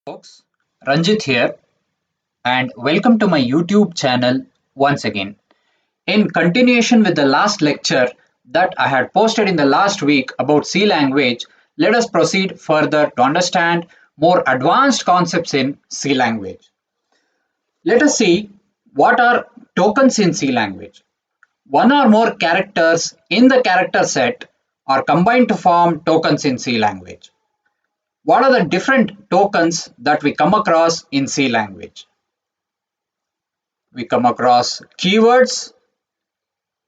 Folks, Ranjit here, and welcome to my YouTube channel once again. In continuation with the last lecture that I had posted in the last week about C language, let us proceed further to understand more advanced concepts in C language. Let us see what are tokens in C language. One or more characters in the character set are combined to form tokens in C language. What are the different tokens that we come across in C language? We come across keywords.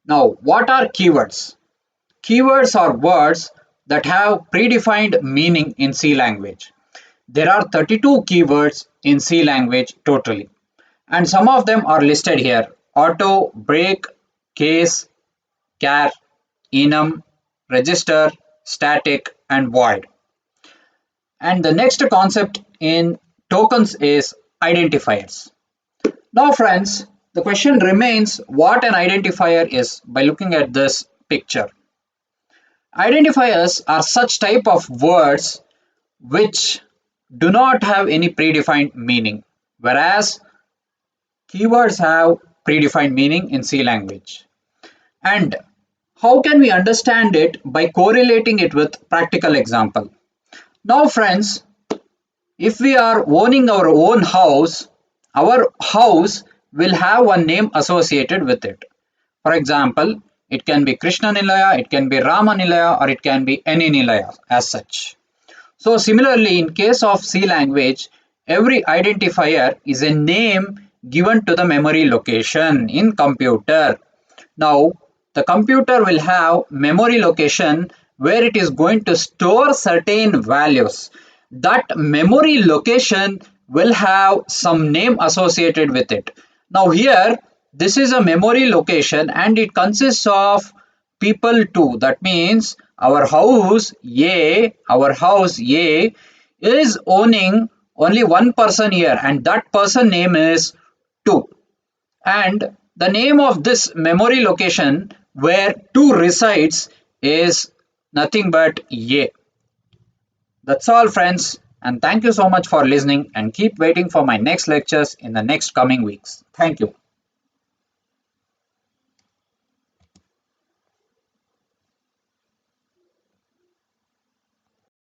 Now, what are keywords? Keywords are words that have predefined meaning in C language. There are 32 keywords in C language totally, and some of them are listed here: auto, break, case, char, enum, register, static, and void. And the next concept in tokens is identifiers. Now friends, the question remains what an identifier is by looking at this picture. Identifiers are such type of words which do not have any predefined meaning, whereas keywords have predefined meaning in C language. And how can we understand it? By correlating it with practical example. Now friends, if we are owning our house will have one name associated with it. For example, it can be Krishna Nilaya, it can be Rama Nilaya, or it can be any Nilaya as such. So similarly, in case of C language, every identifier is a name given to the memory location in computer. Now, the computer will have memory location where it is going to store certain values. That memory location will have some name associated with it. Now here, this is a memory location and it consists of people too. That means our house A is owning only one person here, and that person name is 2. And the name of this memory location where 2 resides is nothing but A. That's all friends, and thank you so much for listening, and keep waiting for my next lectures in the next coming weeks. Thank you.